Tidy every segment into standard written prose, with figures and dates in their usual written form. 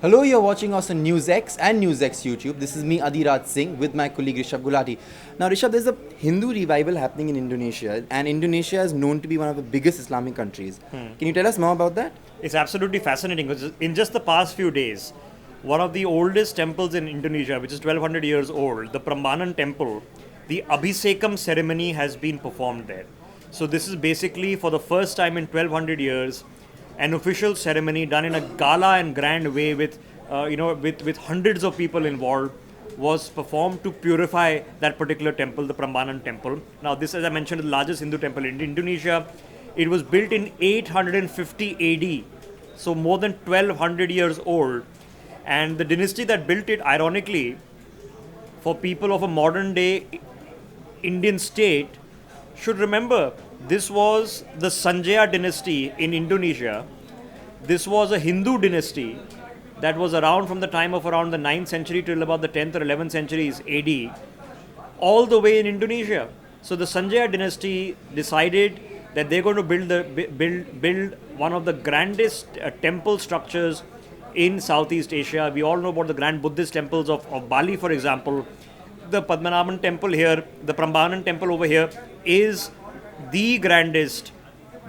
Hello, you're watching us on NewsX and NewsX YouTube. This is me, Adiraj Singh, with my colleague Rishabh Gulati. Now, Rishabh, there's a Hindu revival happening in Indonesia, and Indonesia is known to be one of the biggest Islamic countries. Can you tell us more about that? It's absolutely fascinating because in just the past few days, one of the oldest temples in Indonesia, which is 1200 years old, the Prambanan temple, the Abhisekam ceremony has been performed there. So this is basically for the first time in 1200 years, an official ceremony done in a gala and grand way with hundreds of people involved was performed to purify that particular temple, the Prambanan temple. Now this, as I mentioned, is the largest Hindu temple in Indonesia. It was built in 850 AD, so more than 1200 years old. And the dynasty that built it, ironically, for people of a modern day Indian state, should remember this was the Sanjaya dynasty in Indonesia. This was a Hindu dynasty that was around from the time of around the 9th century till about the 10th or 11th centuries AD, all the way in Indonesia. So the Sanjaya dynasty decided that they're going to build one of the grandest temple structures in Southeast Asia. We all know about the grand Buddhist temples of Bali, for example. The Padmanabhan temple here, the Prambanan temple over here, is the grandest,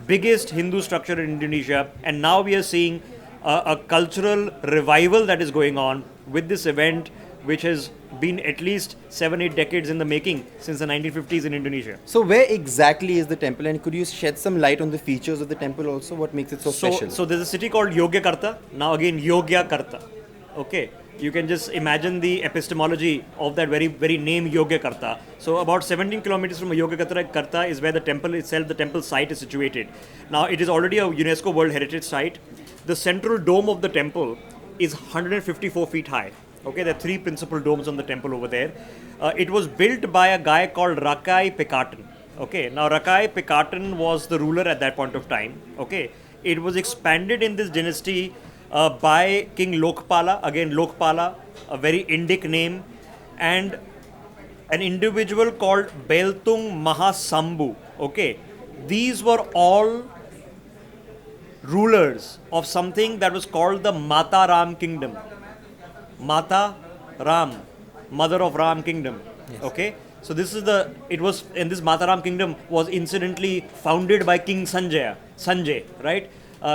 biggest Hindu structure in Indonesia. And now we are seeing a cultural revival that is going on with this event, which has been at least 7-8 decades in the making since the 1950s in Indonesia. So, where exactly is the temple, and could you shed some light on the features of the temple also? What makes it so special? So there's a city called Yogyakarta. Now again, Yogyakarta. Okay. You can just imagine the epistemology of that very name Yogyakarta. So about 17 kilometers from Yogyakarta is where the temple itself, the temple site is situated. Now it is already a UNESCO World Heritage Site. The central dome of the temple is 154 feet high. Okay, there are three principal domes on the temple over there. It was built by a guy called Rakai Pekatan. Okay, now Rakai Pekatan was the ruler at that point of time. Okay, it was expanded in this dynasty by King Lokpala. Again, Lokpala, a very Indic name, and an individual called Beltung Mahasambhu. Okay, these were all rulers of something that was called the Mataram kingdom. Mata Ram, mother of Ram kingdom. Yes. Okay, so this is and this Mataram kingdom was incidentally founded by King Sanjay, right?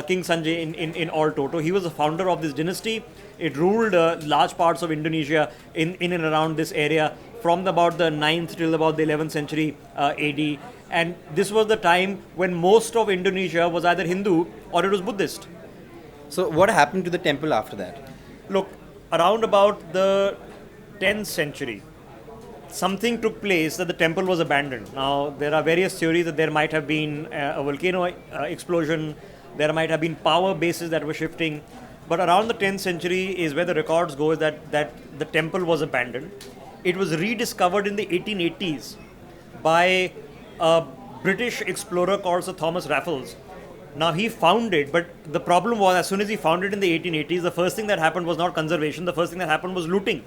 King Sanjay in all toto. He was the founder of this dynasty. It ruled large parts of Indonesia in and around this area from about the 9th till about the 11th century AD. And this was the time when most of Indonesia was either Hindu or it was Buddhist. So, what happened to the temple after that? Look, around about the 10th century, something took place that the temple was abandoned. Now, there are various theories that there might have been a volcano explosion, there might have been power bases that were shifting. But around the 10th century is where the records go that the temple was abandoned. It was rediscovered in the 1880s by a British explorer called Sir Thomas Raffles. Now he found it, but the problem was as soon as he found it in the 1880s, the first thing that happened was not conservation, the first thing that happened was looting.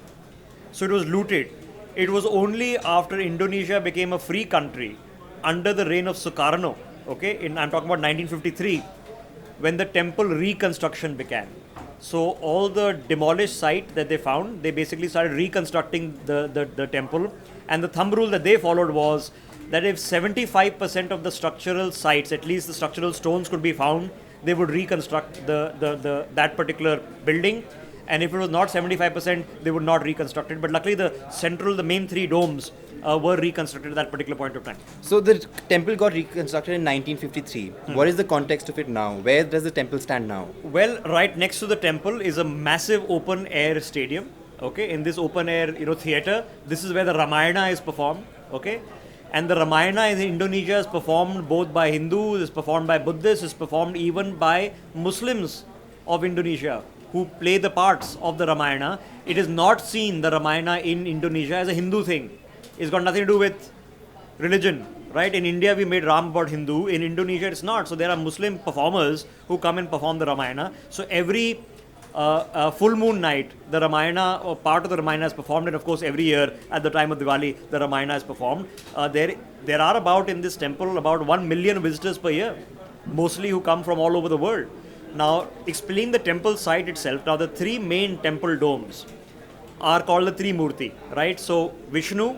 So it was looted. It was only after Indonesia became a free country under the reign of Sukarno, okay, I'm talking about 1953, when the temple reconstruction began. So all the demolished site that they found, they basically started reconstructing the temple, and the thumb rule that they followed was that if 75% of the structural sites, at least the structural stones could be found, they would reconstruct that particular building. And if it was not 75%, they would not reconstruct it. But luckily the main three domes were reconstructed at that particular point of time. So the temple got reconstructed in 1953. What is the context of it now? Where does the temple stand now? Well, right next to the temple is a massive open air stadium. Okay, in this open air theater, this is where the Ramayana is performed. Okay, and the Ramayana in Indonesia is performed both by Hindus, is performed by Buddhists, is performed even by Muslims of Indonesia who play the parts of the Ramayana. It is not seen, the Ramayana in Indonesia, as a Hindu thing. It's got nothing to do with religion, right? In India, we made Ram about Hindu. In Indonesia, it's not. So there are Muslim performers who come and perform the Ramayana. So every full moon night, the Ramayana, or part of the Ramayana is performed. And of course, every year at the time of Diwali, the Ramayana is performed. There are in this temple about 1 million visitors per year, mostly who come from all over the world. Now, explain the temple site itself. Now, the three main temple domes are called the three Murti, right? So, Vishnu,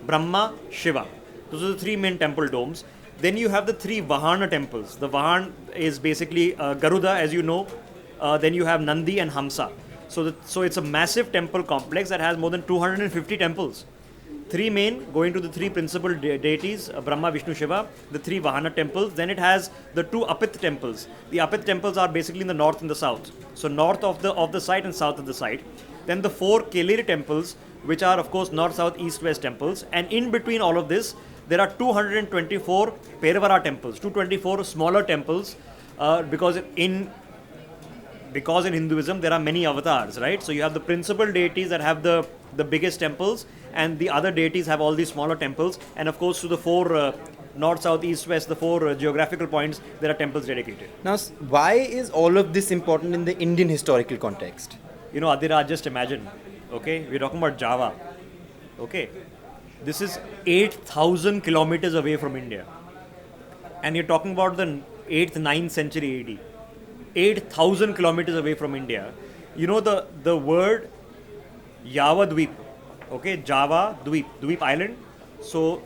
Brahma, Shiva. Those are the three main temple domes. Then you have the three Vahana temples. The Vahan is basically Garuda, as you know. Then you have Nandi and Hamsa. So it's a massive temple complex that has more than 250 temples. Three main, going to the three principal deities, Brahma, Vishnu, Shiva, the three Vahana temples. Then it has the two Apit temples. The Apit temples are basically in the north and the south. So north of the site and south of the site. Then the four Keliri temples, which are of course north, south, east, west temples. And in between all of this, there are 224 Pervara temples, 224 smaller temples, because in Hinduism there are many avatars, right? So you have the principal deities that have the biggest temples, and the other deities have all these smaller temples. And of course, to the four north, south, east, west, the four geographical points, there are temples dedicated. Now, why is all of this important in the Indian historical context? You know, Adira, just imagine, okay, we're talking about Java, okay? This is 8,000 kilometers away from India. And you're talking about the 8th, 9th century AD. 8,000 kilometers away from India. You know the word Java Dweep, okay, Java Dweep Island. So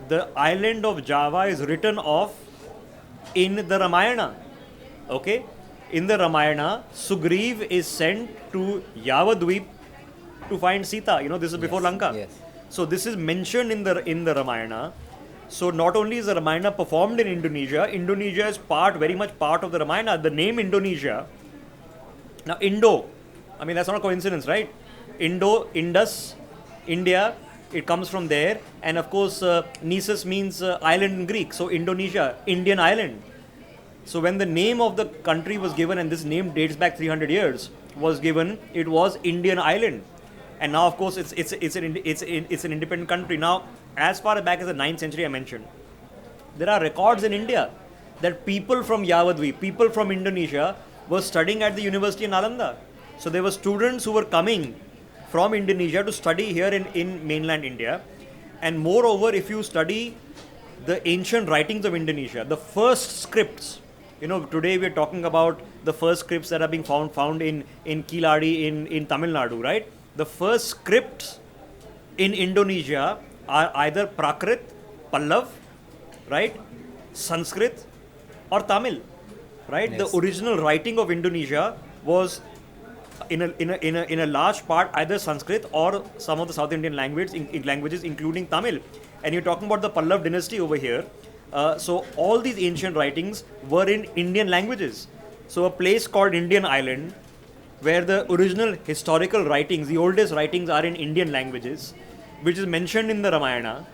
the island of Java is written off in the Ramayana, okay. In the Ramayana, Sugriv is sent to Java Dweep to find Sita. You know, this is before Lanka. Yes. So this is mentioned in the Ramayana. So not only is the Ramayana performed in Indonesia, Indonesia is very much part of the Ramayana. The name Indonesia, now Indo, I mean that's not a coincidence, right? Indus, India, it comes from there. And of course, Nisus means island in Greek. So Indonesia, Indian island. So when the name of the country was given, and this name dates back 300 years, was given, it was Indian island. And now, of course, it's an independent country. Now, as far back as the 9th century I mentioned, there are records in India that people from Yavadvi, people from Indonesia, were studying at the university in Nalanda. So there were students who were coming from Indonesia to study here in mainland India. And moreover, if you study the ancient writings of Indonesia, the first scripts, you know, today we are talking about the first scripts that are being found in Kiladi in Tamil Nadu, right? The first scripts in Indonesia are either Prakrit, Pallav, right, Sanskrit, or Tamil, right? Yes. The original writing of Indonesia was in a large part either Sanskrit or some of the South Indian languages, including Tamil. And you're talking about the Pallav dynasty over here. So all these ancient writings were in Indian languages. So a place called Indian Island, where the original historical writings, the oldest writings, are in Indian languages, which is mentioned in the Ramayana,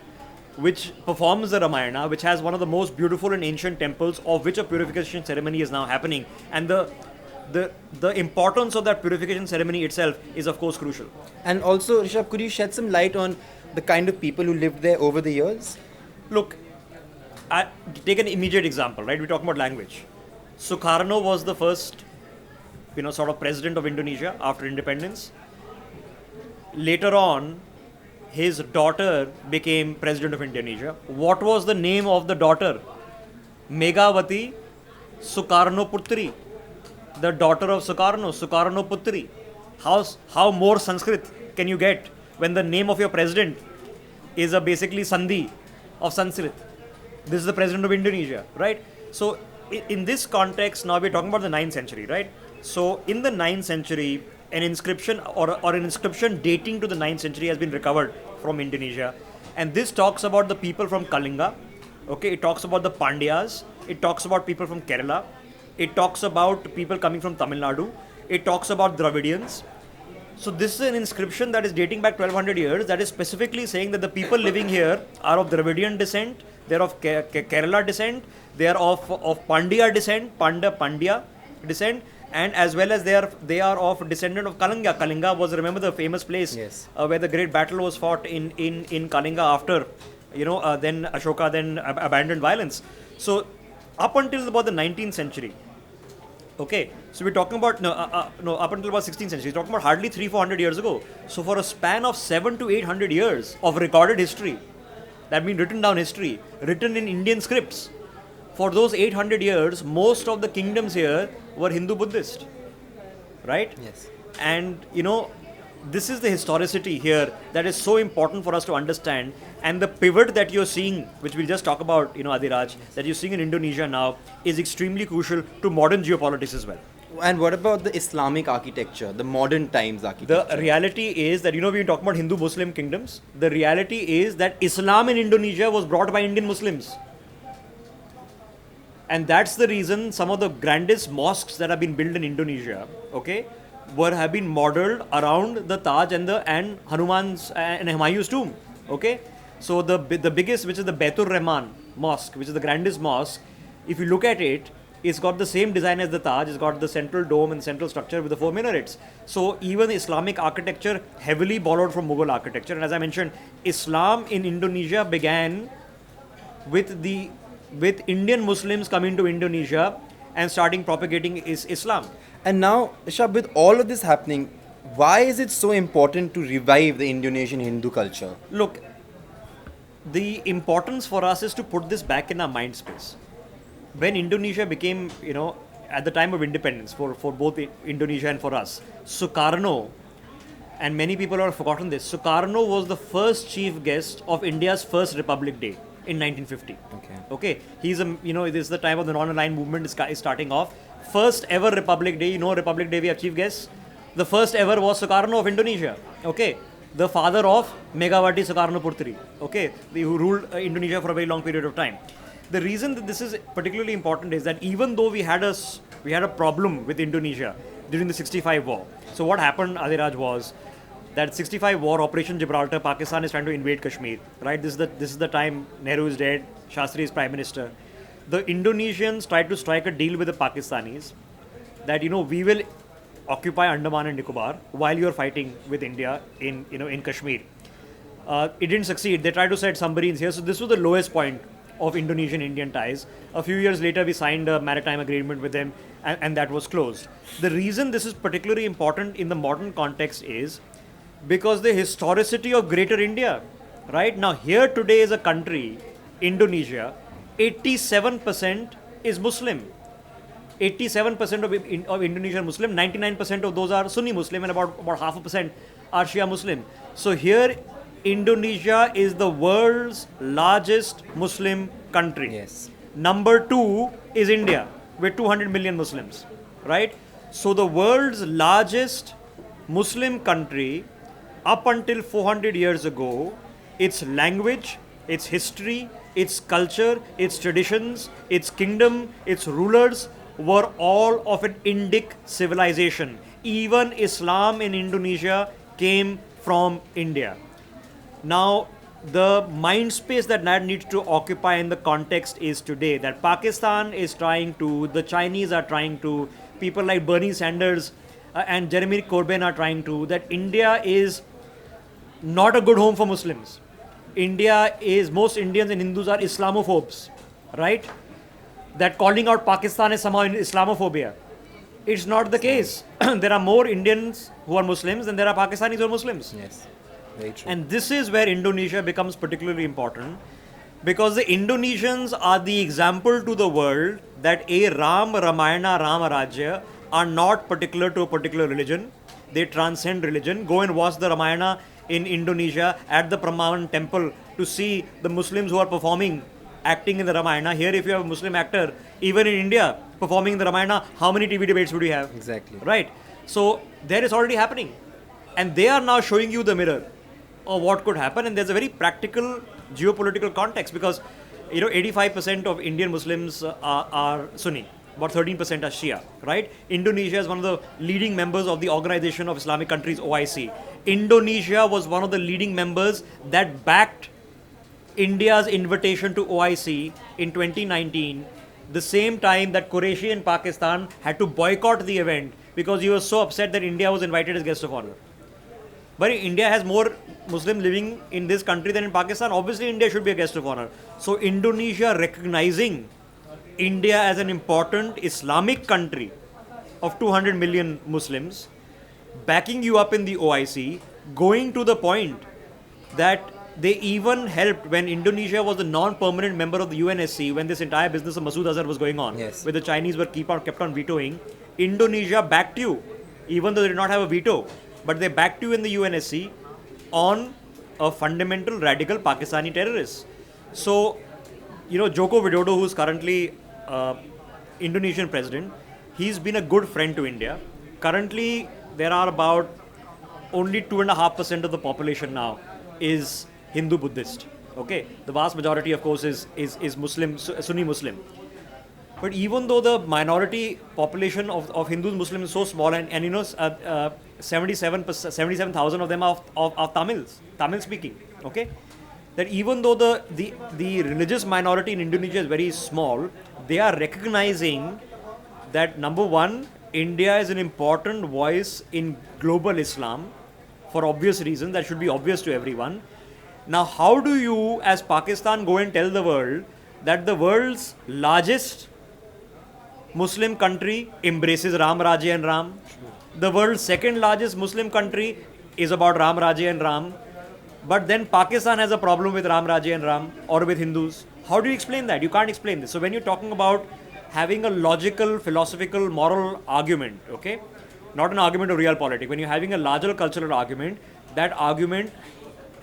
which performs the Ramayana, which has one of the most beautiful and ancient temples, of which a purification ceremony is now happening. And the importance of that purification ceremony itself is of course crucial. And also, Rishabh, could you shed some light on the kind of people who lived there over the years? Look, take an immediate example, right? We're talking about language. Sukarno was the first, sort of president of Indonesia after independence. Later on, his daughter became president of Indonesia. What was the name of the daughter? Megawati Sukarno Putri, the daughter of Sukarno, Sukarno Putri. How more Sanskrit can you get when the name of your president is a basically Sandhi of Sanskrit? This is the president of Indonesia, right? So in this context, now we're talking about the 9th century, right? So in the 9th century, an inscription or an inscription dating to the 9th century has been recovered from Indonesia. And this talks about the people from Kalinga, okay? It talks about the Pandyas. It talks about people from Kerala. It talks about people coming from Tamil Nadu. It talks about Dravidians. So this is an inscription that is dating back 1200 years that is specifically saying that the people living here are of Dravidian descent, they are of Kerala descent, they are of Pandya descent, Pandya descent, and as well as they are of descendant of Kalinga. Kalinga was, remember, the famous place, yes, where the great battle was fought in Kalinga after, then Ashoka then abandoned violence. So up until about the 19th century, okay, so we're talking about, up until about 16th century, we're talking about hardly 300-400 years ago. So for a span of 700 to 800 years of recorded history, that means written down history, written in Indian scripts, For those 800 years, most of the kingdoms here were Hindu Buddhist, right? Yes. And this is the historicity here that is so important for us to understand. And the pivot that you're seeing, which we'll just talk about, Adiraj, that you're seeing in Indonesia now, is extremely crucial to modern geopolitics as well. And what about the Islamic architecture, the modern times architecture? The reality is that, we've been talking about Hindu Muslim kingdoms. The reality is that Islam in Indonesia was brought by Indian Muslims. And that's the reason some of the grandest mosques that have been built in Indonesia, okay, have been modeled around the Taj and Hanuman's and Humayun's tomb, okay. So the biggest, which is the Baitur Rahman mosque, which is the grandest mosque, if you look at it, it's got the same design as the Taj. It's got the central dome and central structure with the 4 minarets. So even Islamic architecture heavily borrowed from Mughal architecture. And as I mentioned, Islam in Indonesia began with Indian Muslims coming to Indonesia and starting propagating Islam. And now, Rishabh, with all of this happening, why is it so important to revive the Indonesian Hindu culture? Look, the importance for us is to put this back in our mind space. When Indonesia became, at the time of independence for both Indonesia and for us, Sukarno, and many people have forgotten this, Sukarno was the first chief guest of India's first Republic Day in 1950. Okay. He's this is the time of the non-aligned movement is starting off. First ever Republic Day, Republic Day we have chief guests. The first ever was Sukarno of Indonesia. Okay. The father of Megawati Sukarno Putri. Okay. Who ruled Indonesia for a very long period of time. The reason that this is particularly important is that even though we had a problem with Indonesia during the 65 war. So what happened, Adiraj, was that 65 war, Operation Gibraltar, Pakistan is trying to invade Kashmir, right? This is the time Nehru is dead, Shastri is prime minister. The Indonesians tried to strike a deal with the Pakistanis that we will occupy Andaman and Nicobar while you are fighting with India in Kashmir. It didn't succeed. They tried to set submarines here. So this was the lowest point of Indonesian-Indian ties. A few years later, we signed a maritime agreement with them, and that was closed. The reason this is particularly important in the modern context is because the historicity of Greater India, right? Now, here today is a country, Indonesia, 87% is Muslim. 87% of Indonesia are Muslim, 99% of those are Sunni Muslim, and about 0.5% are Shia Muslim. So here, Indonesia is the world's largest Muslim country. Yes. Number 2 is India with 200 million Muslims, right? So the world's largest Muslim country, up until 400 years ago, its language, its history, its culture, its traditions, its kingdom, its rulers were all of an Indic civilization. Even Islam in Indonesia came from India. Now, the mind space that needs to occupy in the context is today that Pakistan is trying to, the Chinese are trying to, people like Bernie Sanders and Jeremy Corbyn are trying to, that India is not a good home for Muslims. Most Indians and Hindus are Islamophobes, right? That calling out Pakistan is somehow Islamophobia. It's not the case. There are more Indians who are Muslims than there are Pakistanis who are Muslims. Yes. Very true. And this is where Indonesia becomes particularly important, because the Indonesians are the example to the world that Ramayana, Rajya are not particular to a particular religion. They transcend religion. Go and watch the Ramayana in Indonesia at the Prambanan temple to see the Muslims who are acting in the Ramayana. Here, if you have a Muslim actor, even in India, performing the Ramayana, how many TV debates would you have? Exactly. Right. So there is already happening. And they are now showing you the mirror of what could happen. And there's a very practical geopolitical context, because 85% of Indian Muslims are Sunni. About 13% are Shia, right? Indonesia is one of the leading members of the Organization of Islamic Countries, OIC. Indonesia was one of the leading members that backed India's invitation to OIC in 2019, the same time that Qureshi in Pakistan had to boycott the event because he was so upset that India was invited as guest of honor. But India has more Muslims living in this country than in Pakistan. Obviously, India should be a guest of honor. So Indonesia recognizing India as an important Islamic country of 200 million Muslims, backing you up in the OIC, going to the point that They even helped when Indonesia was a non-permanent member of the UNSC, when this entire business of Masood Azhar was going on, Yes. where the Chinese were kept on vetoing. Indonesia backed you, even though they did not have a veto, but they backed you in the UNSC on a fundamental radical Pakistani terrorist. So, Joko Widodo, who's currently Indonesian president, he's been a good friend to India. Currently, there are about only 2.5% of the population now is Hindu Buddhist. Okay, the vast majority, of course, is Muslim, Sunni Muslim. But even though the minority population of Hindus, Muslims is so small, and 77,000 of them are of Tamil speaking. Okay, that even though the religious minority in Indonesia is very small, they are recognizing that number one, India is an important voice in global Islam for obvious reasons that should be obvious to everyone. Now, how do you, as Pakistan, go and tell the world that the world's largest Muslim country embraces Ram, Rajya and Ram? The world's second largest Muslim country is about Ram, Rajya and Ram. But then Pakistan has a problem with Ram, Rajya and Ram, or with Hindus. How do you explain that? You can't explain this. So when you're talking about having a logical, philosophical, moral argument, okay, not an argument of real politics, when you're having a larger cultural argument, that argument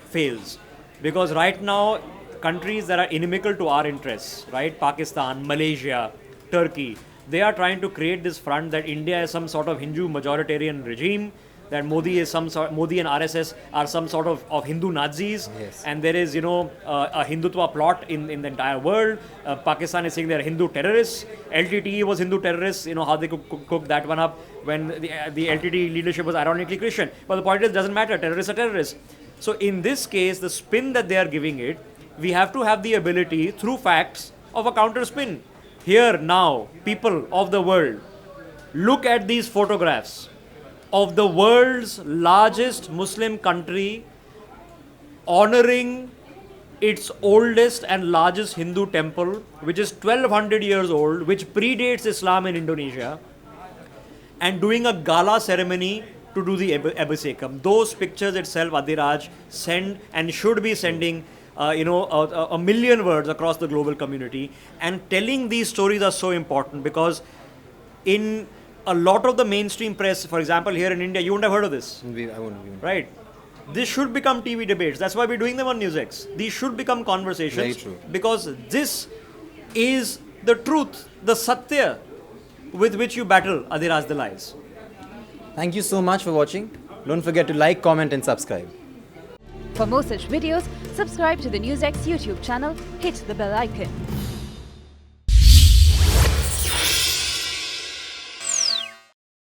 fails. Because right now, countries that are inimical to our interests, right, Pakistan, Malaysia, Turkey, they are trying to create this front that India is some sort of Hindu majoritarian regime, that Modi and RSS are some sort of Hindu Nazis, Yes. and there is, a Hindutva plot in the entire world. Pakistan is saying they are Hindu terrorists. LTTE was Hindu terrorists, how they cook that one up when the LTTE leadership was ironically Christian. But the point is, it doesn't matter, terrorists are terrorists. So in this case, the spin that they are giving it, we have to have the ability, through facts, of a counter spin. Here, now, people of the world, look at these photographs of the world's largest Muslim country honoring its oldest and largest Hindu temple, which is 1200 years old, which predates Islam in Indonesia, and doing a gala ceremony to do the Abhisekam. Those pictures itself, Adiraj, send and should be sending a million words across the global community. And telling these stories are so important because in a lot of the mainstream press, for example, here in India, you wouldn't have heard of this. I wouldn't. Right? This should become TV debates. That's why we're doing them on NewsX. These should become conversations. Very true. Because this is the truth, the satya with which you battle, Adiraj, the lies. Thank you so much for watching. Don't forget to like, comment and subscribe. For more such videos, subscribe to the NewsX YouTube channel, hit the bell icon.